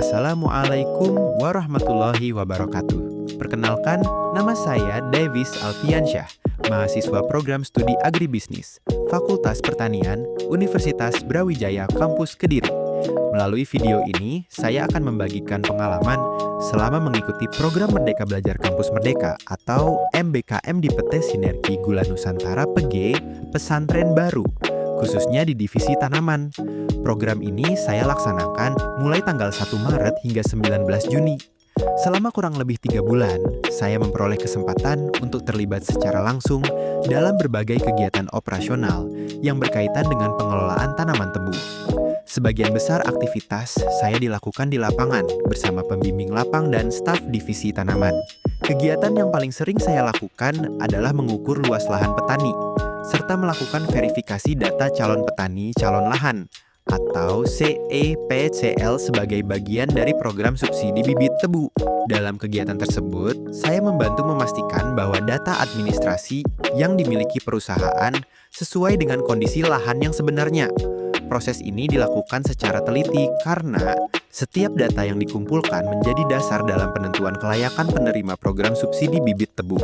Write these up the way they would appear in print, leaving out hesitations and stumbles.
Assalamualaikum warahmatullahi wabarakatuh. Perkenalkan, nama saya Davis Alfiansyah, mahasiswa program studi agribisnis, Fakultas Pertanian, Universitas Brawijaya Kampus Kediri. Melalui video ini, saya akan membagikan pengalaman selama mengikuti program Merdeka Belajar Kampus Merdeka atau MBKM di PT Sinergi Gula Nusantara PG Pesantren Baru, khususnya di divisi tanaman. Program ini saya laksanakan mulai tanggal 1 Maret hingga 19 Juni. Selama kurang lebih 3 bulan, saya memperoleh kesempatan untuk terlibat secara langsung dalam berbagai kegiatan operasional yang berkaitan dengan pengelolaan tanaman tebu. Sebagian besar aktivitas saya dilakukan di lapangan bersama pembimbing lapang dan staf divisi tanaman. Kegiatan yang paling sering saya lakukan adalah mengukur luas lahan petani, serta melakukan verifikasi data calon petani calon lahan atau CEPCL sebagai bagian dari program subsidi bibit tebu. Dalam kegiatan tersebut, saya membantu memastikan bahwa data administrasi yang dimiliki perusahaan sesuai dengan kondisi lahan yang sebenarnya. Proses ini dilakukan secara teliti karena setiap data yang dikumpulkan menjadi dasar dalam penentuan kelayakan penerima program subsidi bibit tebu.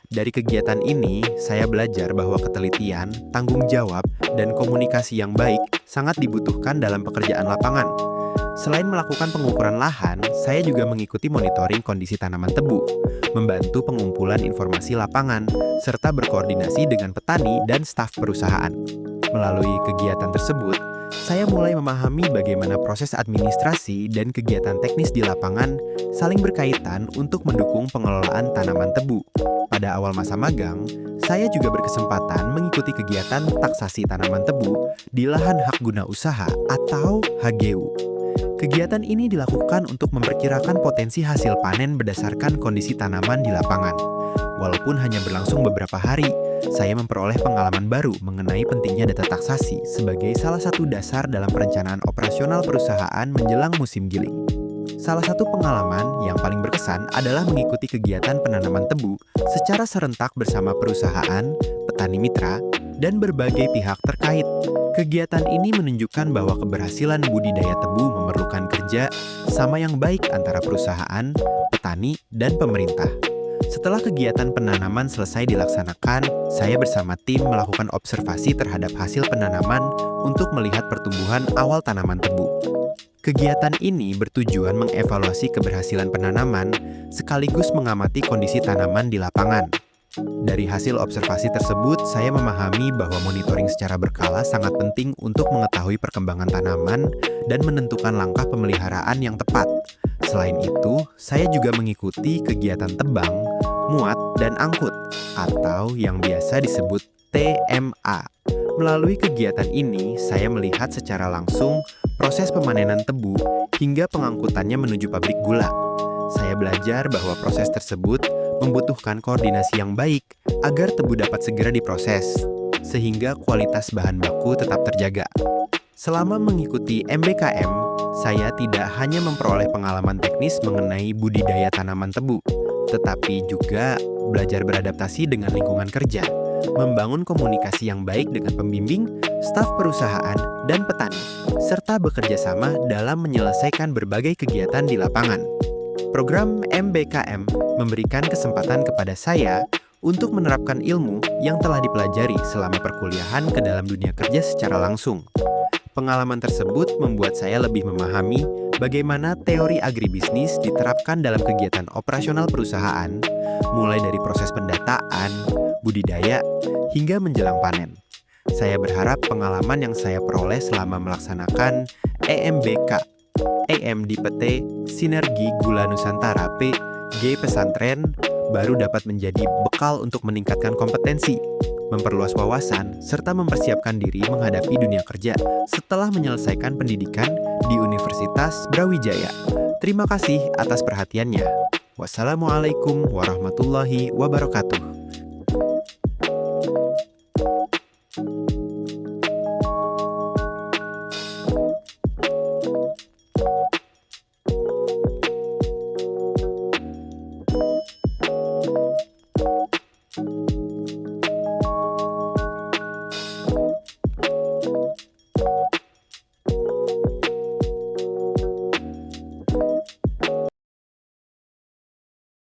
Dari kegiatan ini, saya belajar bahwa ketelitian, tanggung jawab, dan komunikasi yang baik sangat dibutuhkan dalam pekerjaan lapangan. Selain melakukan pengukuran lahan, saya juga mengikuti monitoring kondisi tanaman tebu, membantu pengumpulan informasi lapangan, serta berkoordinasi dengan petani dan staf perusahaan. Melalui kegiatan tersebut, saya mulai memahami bagaimana proses administrasi dan kegiatan teknis di lapangan saling berkaitan untuk mendukung pengelolaan tanaman tebu. Pada awal masa magang, saya juga berkesempatan mengikuti kegiatan taksasi tanaman tebu di lahan hak guna usaha atau HGU. Kegiatan ini dilakukan untuk memperkirakan potensi hasil panen berdasarkan kondisi tanaman di lapangan. Walaupun hanya berlangsung beberapa hari, saya memperoleh pengalaman baru mengenai pentingnya data taksasi sebagai salah satu dasar dalam perencanaan operasional perusahaan menjelang musim giling. Salah satu pengalaman yang paling berkesan adalah mengikuti kegiatan penanaman tebu secara serentak bersama perusahaan, petani mitra, dan berbagai pihak terkait. Kegiatan ini menunjukkan bahwa keberhasilan budidaya tebu memerlukan kerja sama yang baik antara perusahaan, petani, dan pemerintah. Setelah kegiatan penanaman selesai dilaksanakan, saya bersama tim melakukan observasi terhadap hasil penanaman untuk melihat pertumbuhan awal tanaman tebu. Kegiatan ini bertujuan mengevaluasi keberhasilan penanaman sekaligus mengamati kondisi tanaman di lapangan. Dari hasil observasi tersebut, saya memahami bahwa monitoring secara berkala sangat penting untuk mengetahui perkembangan tanaman dan menentukan langkah pemeliharaan yang tepat. Selain itu, saya juga mengikuti kegiatan tebang, muat, dan angkut, atau yang biasa disebut TMA. Melalui kegiatan ini, saya melihat secara langsung proses pemanenan tebu hingga pengangkutannya menuju pabrik gula. Saya belajar bahwa proses tersebut membutuhkan koordinasi yang baik agar tebu dapat segera diproses, sehingga kualitas bahan baku tetap terjaga. Selama mengikuti MBKM, saya tidak hanya memperoleh pengalaman teknis mengenai budidaya tanaman tebu, tetapi juga belajar beradaptasi dengan lingkungan kerja, membangun komunikasi yang baik dengan pembimbing, staf perusahaan, dan petani, serta bekerja sama dalam menyelesaikan berbagai kegiatan di lapangan. Program MBKM memberikan kesempatan kepada saya untuk menerapkan ilmu yang telah dipelajari selama perkuliahan ke dalam dunia kerja secara langsung. Pengalaman tersebut membuat saya lebih memahami bagaimana teori agribisnis diterapkan dalam kegiatan operasional perusahaan, mulai dari proses pendataan, budidaya, hingga menjelang panen. Saya berharap pengalaman yang saya peroleh selama melaksanakan EM di PT Sinergi Gula Nusantara PG Pesantren baru dapat menjadi bekal untuk meningkatkan kompetensi, memperluas wawasan, serta mempersiapkan diri menghadapi dunia kerja setelah menyelesaikan pendidikan di Universitas Brawijaya. Terima kasih atas perhatiannya. Wassalamualaikum warahmatullahi wabarakatuh.